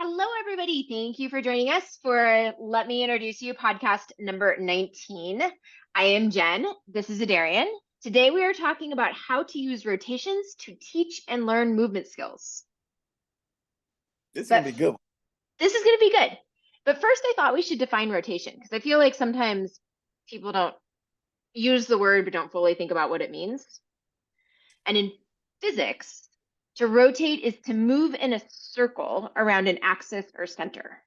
Hello, everybody. Thank you for joining us for Let Me Introduce You podcast number 19. I am Jen. This is Adarian. Today, we are talking about how to use rotations to teach and learn movement skills. This is going to be good. This is going to be good. But first, I thought we should define rotation because I feel like sometimes people don't use the word but don't fully think about what it means. And in physics, to rotate is to move in a circle around an axis or center.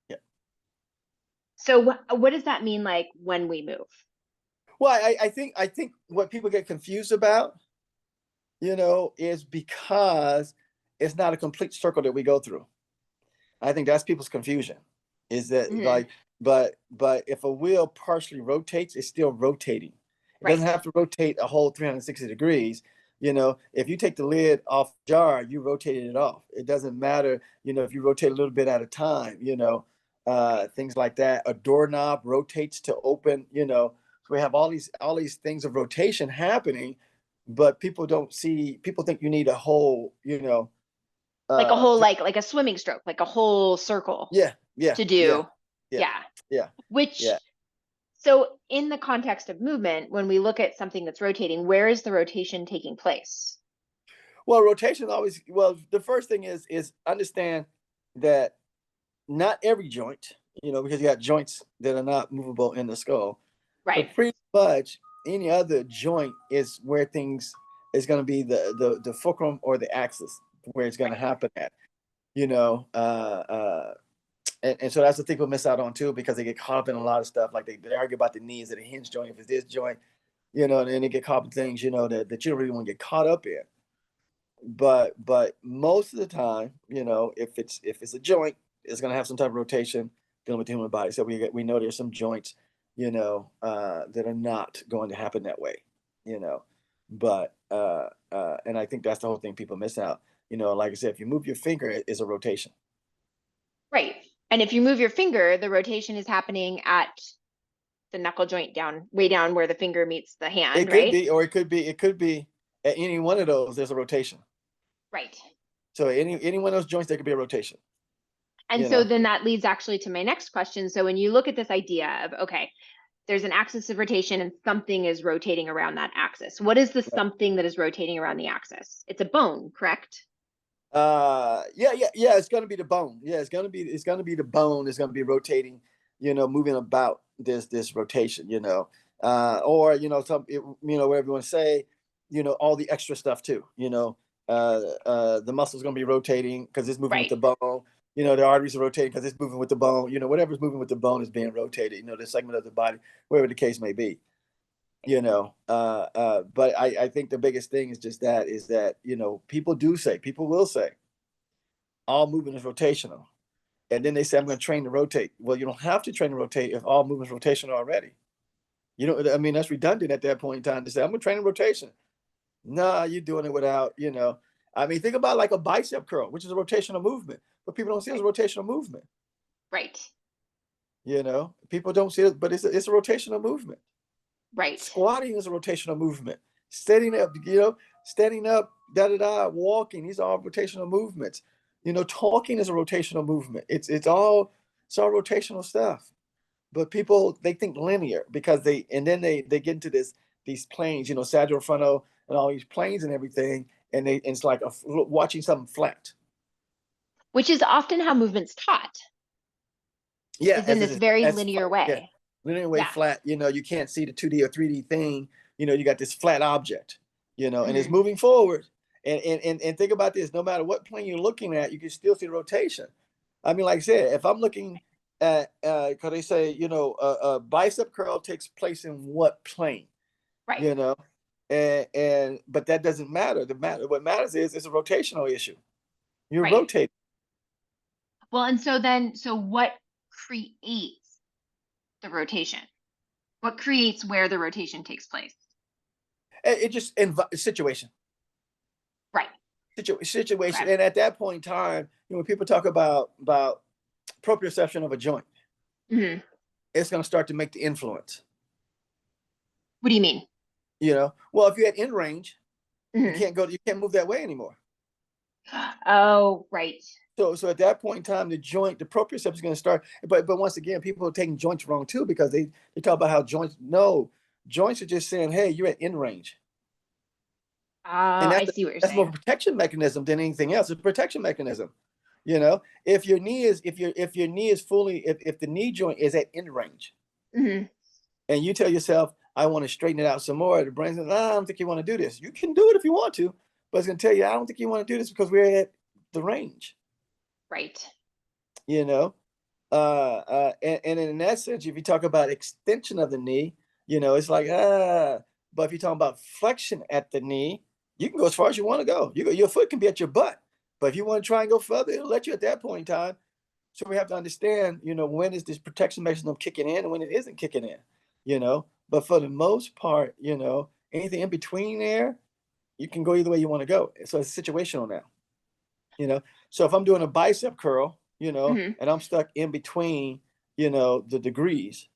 Yeah. So what does that mean, like when we move? Well, I think what people get confused about, is because it's not a complete circle that we go through. I think that's people's confusion. Is that but if a wheel partially rotates, it's still rotating. It doesn't have to rotate a whole 360 degrees. If you take the lid off the jar, you rotated it off. It doesn't matter, if you rotate a little bit at a time, things like that. A doorknob rotates to open, so we have all these things of rotation happening, but people think you need a whole, like a whole, like a swimming stroke, like a whole circle. Yeah. To do. Yeah. So in the context of movement, when we look at something that's rotating, where is the rotation taking place? Well, rotation the first thing is understand that not every joint, because you got joints that are not movable in the skull. Right. But pretty much any other joint is where things is going to be the fulcrum or the axis where it's going to happen at, and so that's the thing people miss out on too, because they get caught up in a lot of stuff. Like they argue about the knees that a hinge joint, if it's this joint, and then they get caught up in things, that you don't really want to get caught up in. But most of the time, if it's a joint, it's going to have some type of rotation dealing with the human body. So we know there's some joints, that are not going to happen that way, but and I think that's the whole thing people miss out. Like I said, if you move your finger, it's a rotation. Right. And if you move your finger, the rotation is happening at the knuckle joint way down where the finger meets the hand, it right? Could be, or it could be at any one of those, there's a rotation. Right. So any one of those joints, there could be a rotation. And so then that leads actually to my next question. So when you look at this idea of, okay, there's an axis of rotation and something is rotating around that axis. What is the something that is rotating around the axis? It's a bone, correct? Yeah. It's going to be the bone. Yeah, it's going to be the bone. It's going to be rotating, moving about this rotation, or some, whatever you want to say, all the extra stuff too, the muscle's going to be rotating because it's moving with the bone. The arteries are rotating because it's moving with the bone. Whatever's moving with the bone is being rotated. The segment of the body, wherever the case may be. But I think the biggest thing is that people will say all movement is rotational, and then they say I'm going to train to rotate. Well, you don't have to train to rotate if all movement is rotational already. That's redundant at that point in time to say I'm going to train in rotation. Nah, you're doing it without, think about like a bicep curl, which is a rotational movement, but people don't see it as a rotational movement. Right. People don't see it, but it's a rotational movement. Right. Squatting is a rotational movement. Standing up, walking. These are all rotational movements. Talking is a rotational movement. It's all rotational stuff. But people, they think linear because they get into these planes, sagittal frontal and all these planes and everything, and it's like watching something flat. Which is often how movement's taught. Yeah, is in this very linear way. Yeah. Linear way, flat. You can't see the 2D or 3D thing. You got this flat object. And it's moving forward. And think about this: no matter what plane you're looking at, you can still see the rotation. Like I said, if I'm looking at, because they say, a bicep curl takes place in what plane? Right. But that doesn't matter. What matters is it's a rotational issue. You're rotating. Well, and so what creates the rotation? What creates where the rotation takes place? It just situation. Right. Situation. And at that point in time, when people talk about proprioception of a joint, it's going to start to make the influence. What do you mean? Well, if you're at end range, you can't move that way anymore. Oh, right. So at that point in time, the proprioception is going to start. But once again, people are taking joints wrong too, because they talk about how joints. No, joints are just saying, hey, you're at end range, and I see what you're that's more of saying. a protection mechanism than anything else. It's a protection mechanism. If your knee is if your knee is fully if the knee joint is at end range, Hmm. and you tell yourself, I want to straighten it out some more, the brain says, I don't think you want to do this. You can do it if you want to, but it's going to tell you, I don't think you want to do this because we're at the range. Right. You know, and in that sense, if you talk about extension of the knee, it's like but if you're talking about flexion at the knee, you can go as far as you want to go. Your foot can be at your butt, but if you want to try and go further, it'll let you at that point in time. So we have to understand, when is this protection mechanism kicking in and when it isn't kicking in. But for the most part, anything in between there, you can go either way you want to go. So it's situational now. So if I'm doing a bicep curl, Hmm. and I'm stuck in between, the degrees,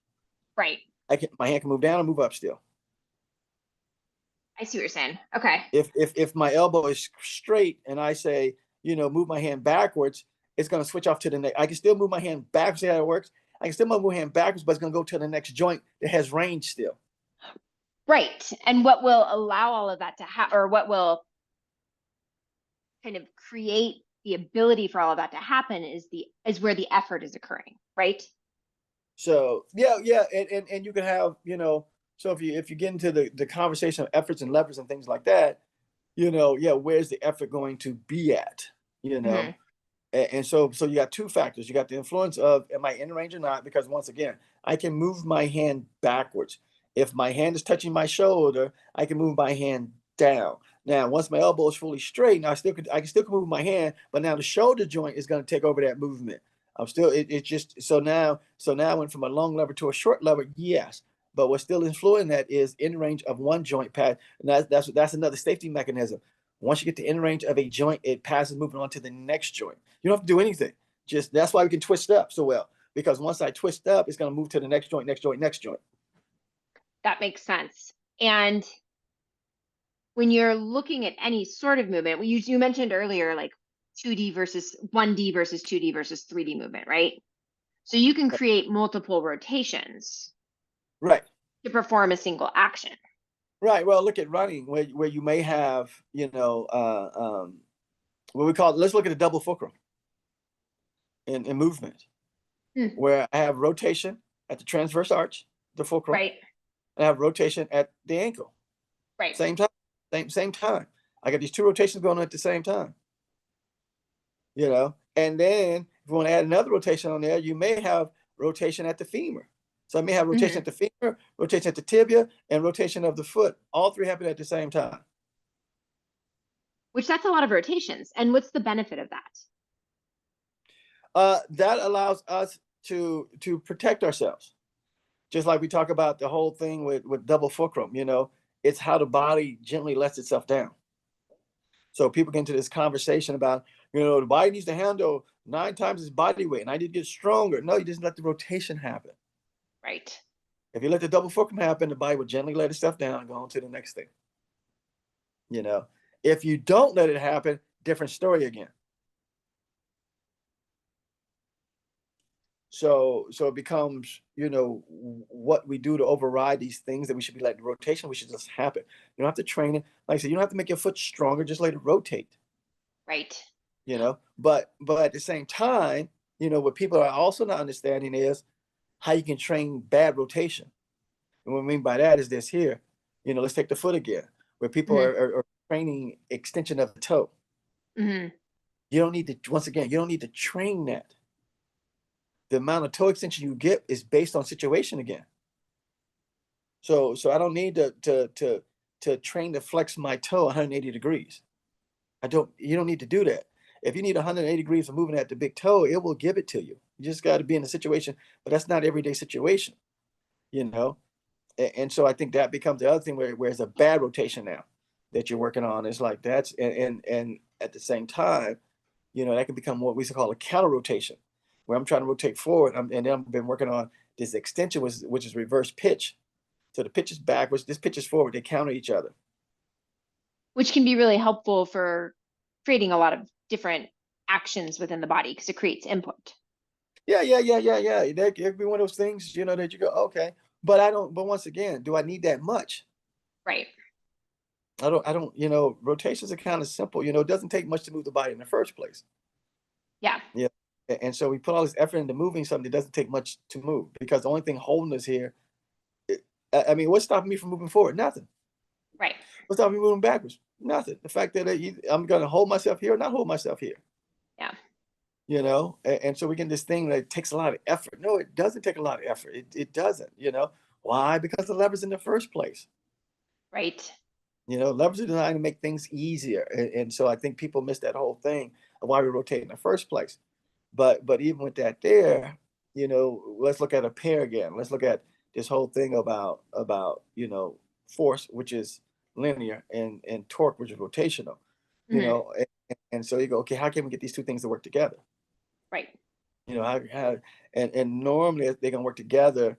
Right. my hand can move down or move up still. I see what you're saying. Okay. If my elbow is straight and I say, move my hand backwards, it's going to switch off to the next. I can still move my hand backwards. See how it works? I can still move my hand backwards, but it's going to go to the next joint that has range still. Right. And what will allow all of that to happen, or what will kind of create the ability for all of that to happen, is where the effort is occurring, right? So yeah, and you can have, so if you get into the conversation of efforts and levers and things like that, yeah, where's the effort going to be at? Hmm. And so you got two factors. You got the influence of, am I in range or not? Because once again, I can move my hand backwards. If my hand is touching my shoulder, I can move my hand down. Now, once my elbow is fully straight, now I can still move my hand, but now the shoulder joint is going to take over that movement. I'm still it's just so now I went from a long lever to a short lever, yes. But what's still influencing that is in range of one joint pad, and that's another safety mechanism. Once you get to in range of a joint, it passes moving on to the next joint. You don't have to do anything. Just that's why we can twist up so well. Because once I twist up, it's going to move to the next joint, next joint, next joint. That makes sense. And when you're looking at any sort of movement, you mentioned earlier, like 2D versus 1D versus 2D versus 3D movement, right? So you can create multiple rotations Right. to perform a single action. Right. Well, look at running where you may have, what we call, let's look at a double fulcrum in movement, Hmm. where I have rotation at the transverse arch, the fulcrum, Right. and I have rotation at the ankle. Right. Same time, same time. I got these two rotations going on at the same time. And then if you want to add another rotation on there, you may have rotation at the femur. So I may have rotation Hmm. at the femur, rotation at the tibia, and rotation of the foot. All three happen at the same time. Which that's a lot of rotations. And what's the benefit of that? That allows us to protect ourselves. Just like we talk about the whole thing with double fulcrum, it's how the body gently lets itself down. So people get into this conversation about, the body needs to handle 9 times its body weight, and I need to get stronger. No, you just let the rotation happen. Right. If you let the double fulcrum happen, the body will gently let itself down and go on to the next thing. If you don't let it happen, different story again. So it becomes, what we do to override these things that we should be letting rotation, we should just happen. You don't have to train it. Like I said, you don't have to make your foot stronger, just let it rotate. Right. But at the same time, what people are also not understanding is how you can train bad rotation. And what I mean by that is this here, let's take the foot again, where people Hmm. are training extension of the toe. Hmm. You don't need to, once again, you don't need to train that. The amount of toe extension you get is based on situation again. So I don't need to train to flex my toe 180 degrees. You don't need to do that. If you need 180 degrees of moving at the big toe, it will give it to you. You just got to be in a situation, but that's not everyday situation, you know? And so I think that becomes the other thing where it's a bad rotation now that you're working on. It's like that's, and at the same time, that can become what we call a counter rotation, where I'm trying to rotate forward. And then I've been working on this extension, which is reverse pitch. So the pitch is backwards, this pitch is forward. They counter each other. Which can be really helpful for creating a lot of different actions within the body because it creates input. Yeah. That could be one of those things, that you go, okay, but but once again, do I need that much? Right. I don't, rotations are kind of simple. It doesn't take much to move the body in the first place. Yeah. Yeah. And so we put all this effort into moving something that doesn't take much to move, because the only thing holding us here, I mean, what's stopping me from moving forward? Nothing. Right. What's stopping me moving backwards? Nothing. The fact that I'm going to hold myself here or not hold myself here. Yeah. And so we get this thing that takes a lot of effort. No, it doesn't take a lot of effort. It doesn't. Why? Because the lever's in the first place. Right. Levers are designed to make things easier. And so I think people miss that whole thing of why we rotate in the first place. But even with that there, let's look at a pair again. Let's look at this whole thing about force, which is linear, and torque, which is rotational. And so you go, okay, how can we get these two things to work together? Right. And normally they're gonna work together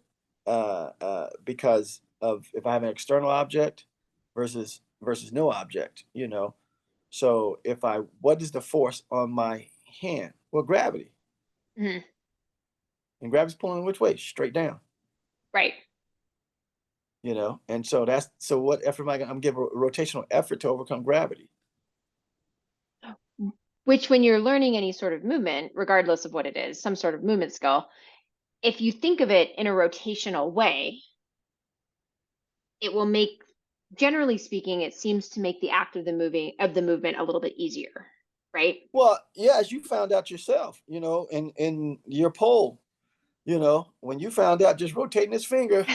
because of if I have an external object versus no object. So what is the force on my hand? Well, gravity. Mhm. And gravity's pulling which way? Straight down. Right. And so what effort am I gonna? I'm giving rotational effort to overcome gravity. Which, when you're learning any sort of movement, regardless of what it is, some sort of movement skill, if you think of it in a rotational way, it will make, generally speaking, it seems to make the act of the movement a little bit easier, right? Well, yeah, as you found out yourself, in your poll, when you found out just rotating his finger.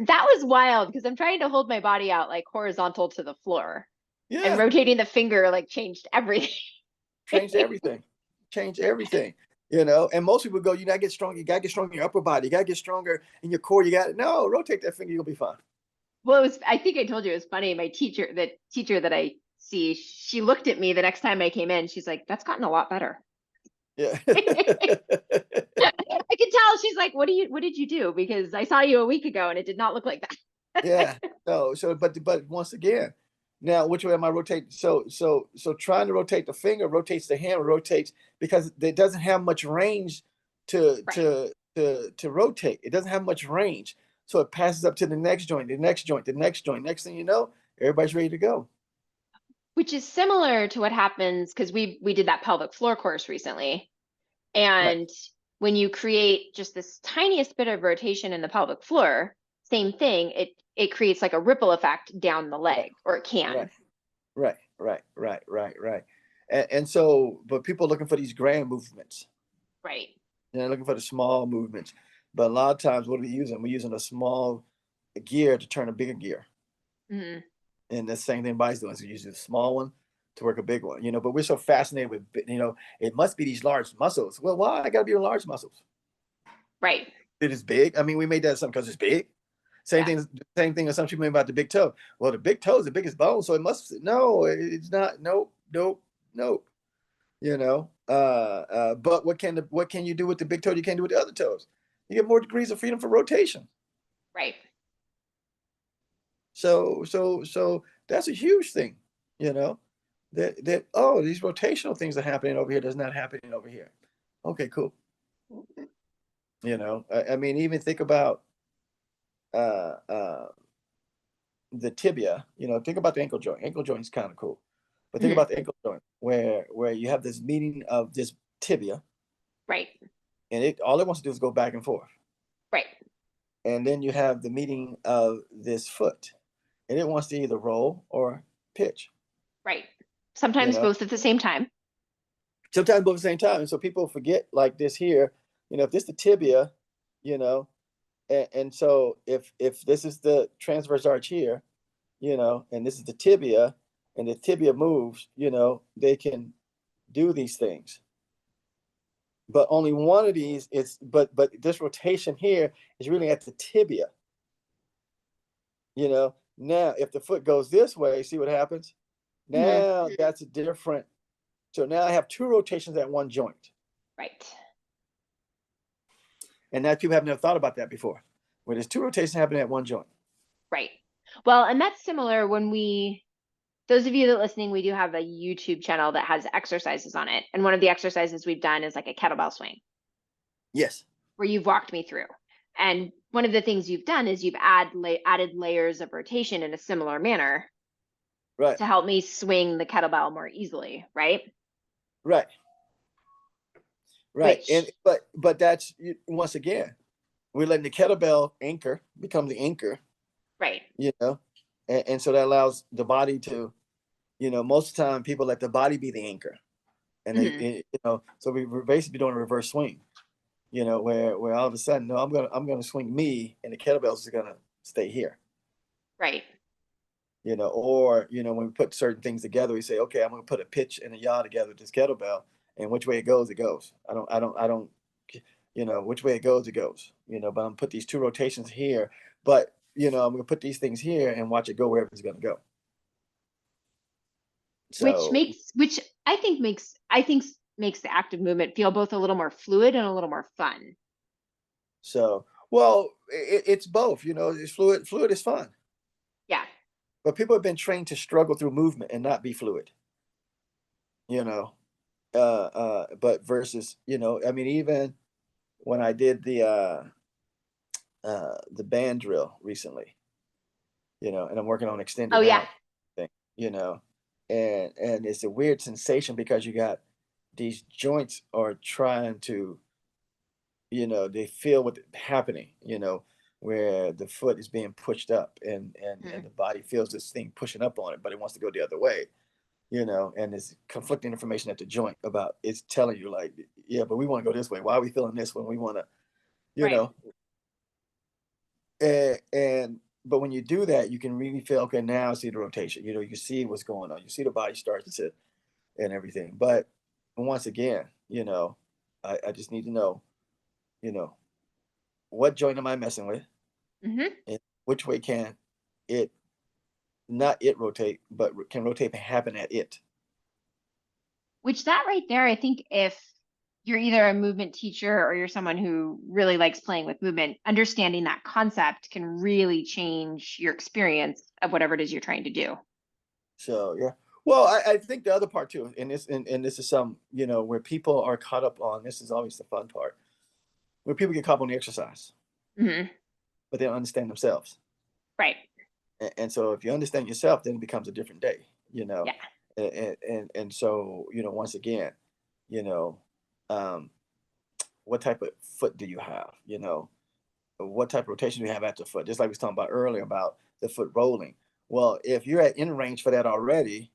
That was wild because I'm trying to hold my body out like horizontal to the floor. And Yeah, rotating the finger like changed everything. changed everything. Changed everything. And most people go, you gotta get strong. You gotta get stronger in your upper body. You gotta get stronger in your core. No, rotate that finger. You'll be fine. Well, I think I told you it was funny. My teacher, the teacher that I see, she looked at me the next time I came in. She's like, "That's gotten a lot better." Yeah. I could tell. She's like, what did you do? Because I saw you a week ago and it did not look like that." Yeah. No. But once again, now which way am I rotating? So trying to rotate the finger rotates the hand, rotates because it doesn't have much range to Right. to rotate. It doesn't have much range, so it passes up to the next joint, the next joint, the next joint. Next thing you know, everybody's ready to go. Which is similar to what happens because we did that pelvic floor course recently. Right. And when you create just this tiniest bit of rotation in the pelvic floor, same thing, it creates like a ripple effect down the Right. leg, or it Right. can. Right. And so, but people are looking for these grand movements. Right. They're looking for the small movements. But a lot of times, what are we using? We're using a small gear to turn a bigger gear. Mhm. And the same thing body's doing. So you use a small one to work a big one, but we're so fascinated with, it must be these large muscles. Well, why? I got to be the large muscles. Right. It is big. I mean, we made that something because it's big. Same Yeah. thing as some people about the big toe. Well, the big toe is the biggest bone, so it must. No, it's not. Nope. But what can you do with the big toe? You can't do with the other toes. You get more degrees of freedom for rotation. Right. So that's a huge thing. That oh, these rotational things are happening over here. That's not happening over here. Okay, cool. I mean, even think about uh, uh, the tibia. Think about the ankle joint. Ankle joint is kind of cool, but think Mhm. about the ankle joint where you have this meeting of this tibia, Right. and it all it wants to do is go back and forth, Right. and then you have the meeting of this foot, and it wants to either roll or pitch. Right. You Sometimes know, both at the same time. sometimes both at the same time, and so people forget like this here. If this the tibia, you know, and so if this is the transverse arch here, and this is the tibia, and the tibia moves, they can do these things. But only one of these is, but this rotation here is really at the tibia. Now if the foot goes this way, see what happens? Mhm. Now that's a different. So now I have two rotations at one joint. Right. And that people have never thought about that before, where there's two rotations happening at one joint. Right. Well, and that's similar when we those of you that are listening, we do have a YouTube channel that has exercises on it. And one of the exercises we've done is like a kettlebell swing Yes. where you've walked me through. And one of the things you've done is you've added layers of rotation in a similar manner Right. to help me swing the kettlebell more easily, right? Right. Right. Which, And but that's, once again, we're letting the kettlebell anchor become the anchor, right. you know, and so that allows the body to, most of the time people let the body be the anchor, and Hmm. so we're basically doing a reverse swing, where all of a sudden, no, I'm gonna swing me, and the kettlebells are gonna stay here, Right. or when we put certain things together, we say, okay, I'm gonna put a pitch and a yaw together with this kettlebell, and which way it goes, it goes. I don't, which way it goes, it goes. But I'm gonna put these two rotations here, but I'm gonna put these things here and watch it go wherever it's gonna go. So Which I think makes the active movement feel both a little more fluid and a little more fun. well, it's both. It's fluid. Fluid is fun, Yeah. but people have been trained to struggle through movement and not be fluid. You know, but versus, I mean, even when I did the band drill recently, and I'm working on Oh extended yeah. out thing, you know, and it's a weird sensation because you got these joints are trying to, they feel what's happening, where the foot is being pushed up, and Mhm. the body feels this thing pushing up on it, but it wants to go the other way, and it's conflicting information at the joint about, it's telling you like, yeah, but we want to go this way. Why are we feeling this when we want to, you Right. know, and but when you do that, you can really feel, okay, now I see the rotation. You see what's going on. You see the body starts to, and everything. But once again, I just need to know, you know, what joint am I messing with, Hmm. and which way can it, not it rotate, but can rotate happen at it. Which that right there, I think if you're either a movement teacher or you're someone who really likes playing with movement, understanding that concept can really change your experience of whatever it is you're trying to do. So yeah. Well, I think the other part too, and this is some, where people are caught up on, this is always the fun part, where people get caught up on the exercise, Hmm. but they don't understand themselves. Right. And so if you understand yourself, then it becomes a different day, Yeah. and so, once again, you know, um, what type of foot do you have? What type of rotation do you have at the foot? Just like we was talking about earlier about the foot rolling. Well, if you're at in range for that already,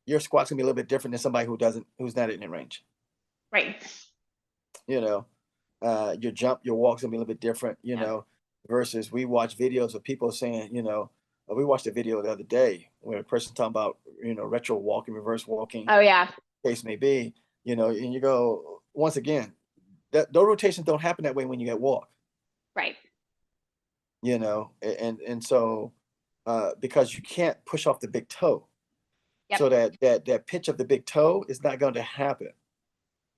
your squat's gonna be a little bit different than somebody who's not in range. Right. You know, your jump, your walk's gonna be a little bit different. Yeah. Versus we watch videos of people saying, we watched a video the other day where a person talking about, retro walking, reverse walking, Oh yeah. case may be, and you go, once again, that those rotations don't happen that way when you get walk, Right. and so because you can't push off the big toe, Yep. so that pitch of the big toe is not going to happen.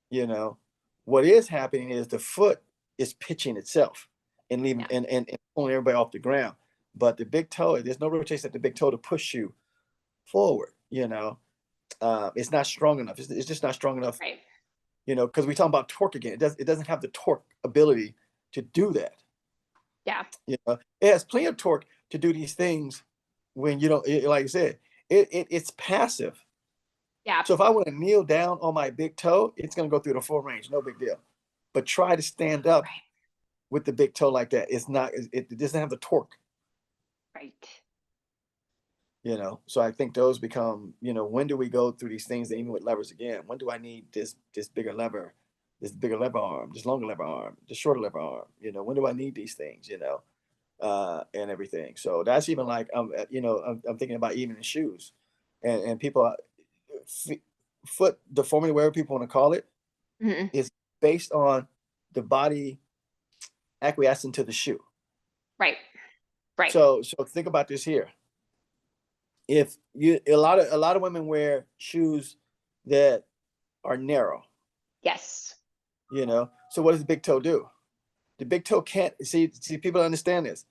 You know, what is happening is the foot is pitching itself and leaving, Yeah. and pulling everybody off the ground. But the big toe, there's no rotation at the big toe to push you forward. It's not strong enough. It's just not strong enough. Right. Because we talk about torque again. It doesn't have the torque ability to do that. Yeah. It has plenty of torque to do these things when you don't, like I said, it's passive. Yeah. So if I want to kneel down on my big toe, it's going to go through the full range, no big deal. But try to stand up Right. with the big toe like that. It's not. It doesn't have the torque. Right. So I think those become. When do we go through these things? Even with levers again. When do I need this bigger lever, this bigger lever arm, this longer lever arm, this shorter lever arm? When do I need these things? And everything. So that's even like I'm thinking about even in shoes, and people, foot deformity, whatever people want to call it, Hmm. is based on the body acquiescing to the shoe. Right. Right. So think about this here. If you a lot of women wear shoes that are narrow, Yes. So what does the big toe do? The big toe can't see people understand this.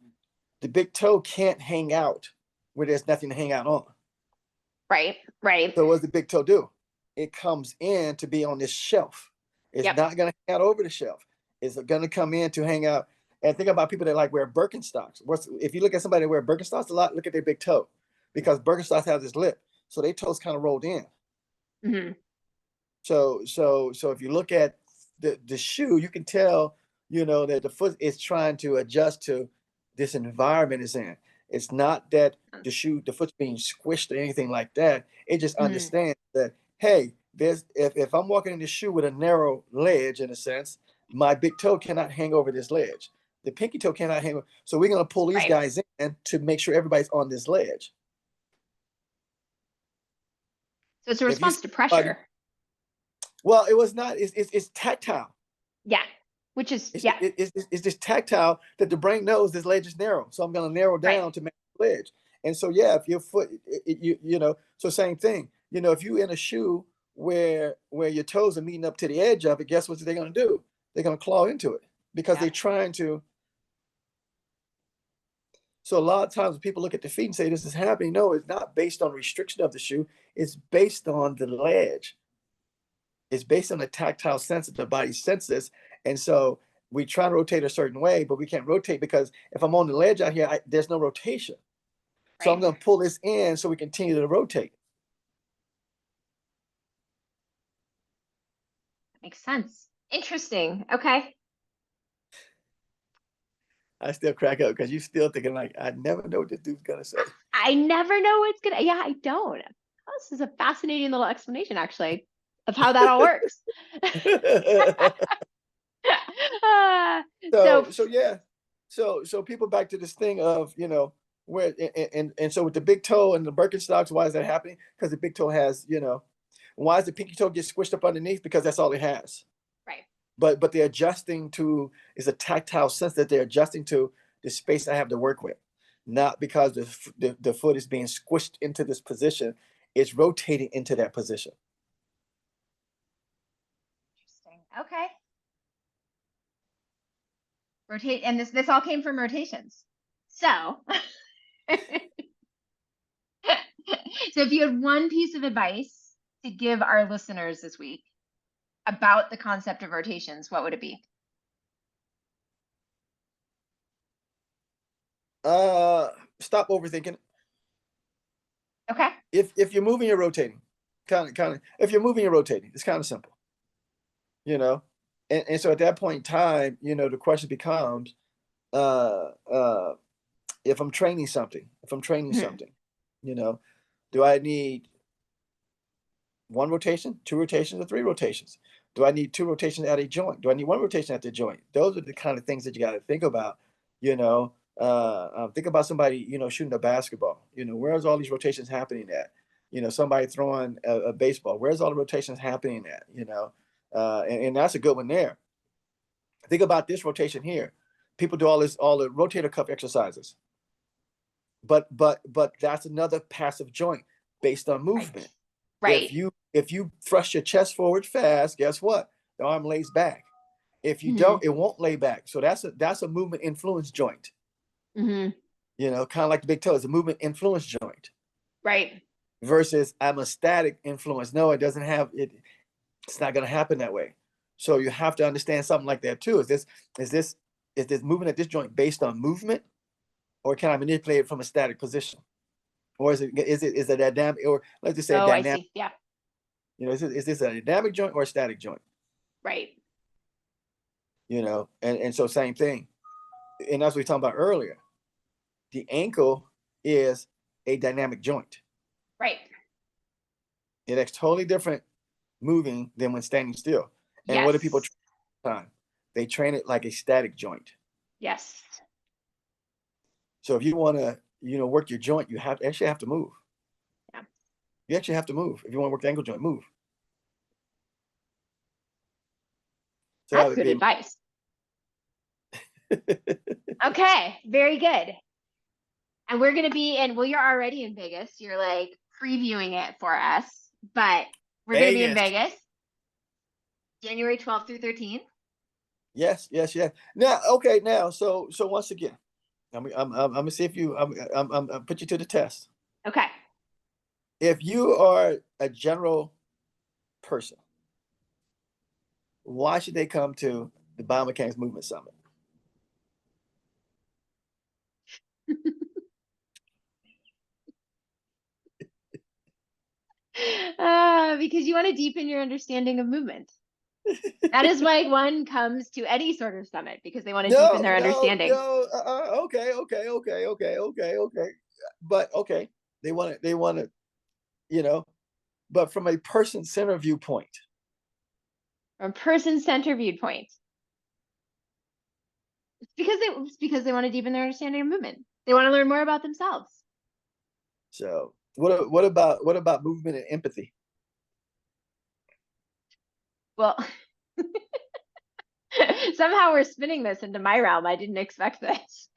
The big toe can't hang out where there's nothing to hang out on. Right. Right. So what does the big toe do? It comes in to be on this shelf. It's Yep. not going to hang out over the shelf. It's going to come in to hang out. And think about people that like wear Birkenstocks. If you look at somebody that wear Birkenstocks a lot, look at their big toe, because Birkenstocks have this lip, so their toes kind of rolled in. Mm-hmm. So if you look at the shoe, you can tell, that the foot is trying to adjust to this environment it's in. It's not that the foot's being squished or anything like that. It just Mm-hmm. understands that, hey, if I'm walking in this shoe with a narrow ledge, in a sense, my big toe cannot hang over this ledge. The pinky toe cannot hang over. So we're gonna pull these Right. guys in to make sure everybody's on this ledge. So it's a If you response to pressure. well, it was not. It's tactile. Yeah. Which is, It's, yeah. it's just tactile that the brain knows this ledge is narrow. So I'm going to narrow Right. down to make the ledge. And so, yeah, if your foot, so same thing, if you in a shoe where your toes are meeting up to the edge of it, guess what they're going to do? They're going to claw into it because Yeah. they're trying to. So a lot of times when people look at the feet and say this is happening, no, it's not based on restriction of the shoe. It's based on the ledge. It's based on the tactile sense that the body senses. And so we try to rotate a certain way, but we can't rotate because if I'm on the ledge out here, there's no rotation. So I'm Right. going to pull this in so we continue to rotate. Makes sense. Interesting. Okay. I still crack up because you're still thinking like, I never know what this dude's going to say. I never know what's gonna, yeah, I don't. Oh, this is a fascinating little explanation, actually, of how that all works. Uh, so, So yeah. So people back to this thing of, where, and so with the big toe and the Birkenstocks, why is that happening? Because the big toe has, why does the pinky toe get squished up underneath? Because that's all it has. right. But they're adjusting to, is a tactile sense that they're adjusting to the space I have to work with, not because the foot is being squished into this position. It's rotating into that position. Interesting. Okay. Rotate, and this all came from rotations. So, so if you had one piece of advice to give our listeners this week about the concept of rotations, what would it be? Stop overthinking. Okay. If you're moving, you're rotating. Kind of. If you're moving, you're rotating. It's kind of simple, you know. And so at that point in time, the question becomes, uh, uh, if I'm training something, Hmm. do I need one rotation, two rotations, or three rotations? Do I need two rotations at a joint? Do I need one rotation at the joint? Those are the kind of things that you got to think about. Think about somebody, shooting a basketball. Where's all these rotations happening at? Somebody throwing a baseball. Where's all the rotations happening at? And that's a good one there. Think about this rotation here. People do all the rotator cuff exercises, but that's another passive joint based on Right. movement. Right. If you thrust your chest forward fast, guess what? The arm lays back. If you Hmm. don't, it won't lay back. So that's a movement influence joint. Hmm. Kind of like the big toe is a movement influence joint. Right. Versus I'm a static influence. No, it doesn't have it. It's not going to happen that way. So you have to understand something like that too. Is this movement at this joint based on movement, or can I manipulate it from a static position? Or is it a dynamic, or let's just say a Oh, I dynamic, see. Yeah. is this a dynamic joint or a static joint? Right. And so same thing. And as we talked about earlier, the ankle is a dynamic joint. Right. It acts totally different moving than when standing still. And what do people Yes. train all the time? They train it like a static joint. Yes. So if you want to, work your joint, you actually have to move. Yeah. You actually have to move. If you want to work the ankle joint, move. So that That's would good be advice. Okay. Very good. And we're going to be in, well, you're already in Vegas. You're like previewing it for us, but we're going to be in Vegas. Vegas January 12th through 13th. Yes, yes, yes. Now, okay, now, so once again, I'm gonna see if I'm put you to the test. Okay. if you are a general person, why should they come to the Biomechanics Movement Summit? Because you want to deepen your understanding of movement. That is why one comes to any sort of summit, because they want to deepen their understanding. Okay. But okay, they want to, you know, but from a person-centered viewpoint. From person-centered viewpoint. It's because they want to deepen their understanding of movement. They want to learn more about themselves. So what about movement and empathy? Well, somehow we're spinning this into my realm. I didn't expect this.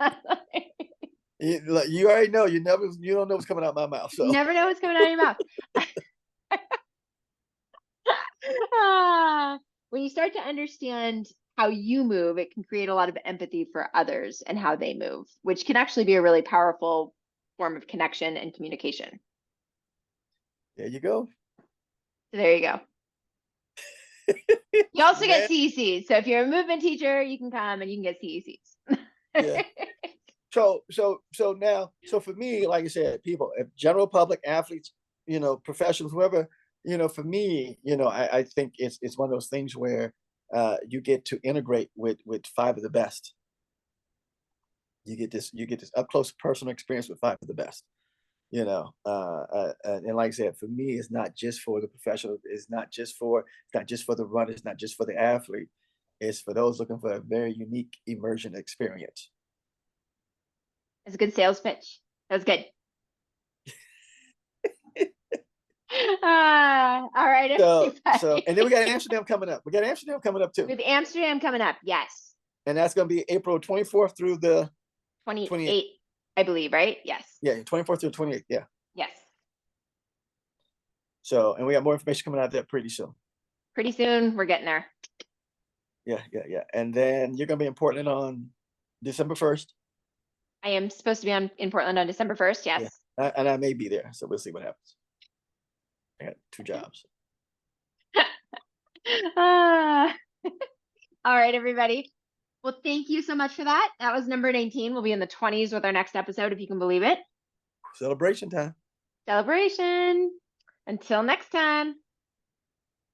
You already know. You don't know what's coming out of my mouth. So You never know what's coming out of your mouth. When you start to understand how you move, it can create a lot of empathy for others and how they move, which can actually be a really powerful form of connection and communication. there you go. So there you go. You also get CECs. So if you're a movement teacher, you can come and you can get CECs. Yeah. So for me, like I said, people, if general public, athletes, professionals, whoever, for me, I think it's one of those things where you get to integrate with five of the best. You get this up close personal experience with five of the best. And like I said, for me, it's not just for the professional. It's not just for the runner. It's not just for the athlete. It's for those looking for a very unique immersion experience. It's a good sales pitch. That was good. All right. So, and then we got Amsterdam coming up. We got Amsterdam coming up too. With Amsterdam coming up, yes. And that's going to be April 24th through the 28th, I believe, right? Yes. Yeah, 24th through 28th. Yeah. Yes. So, and we got more information coming out there pretty soon. Pretty soon, we're getting there. Yeah. And then you're going to be in Portland on December 1st. I am supposed to be in Portland on December 1st. Yes. Yeah. And I may be there, so we'll see what happens. I got 2 jobs. All right, everybody. Well, thank you so much for that. That was number 19. We'll be in the 20s with our next episode, if you can believe it. Celebration time. Celebration. Until next time.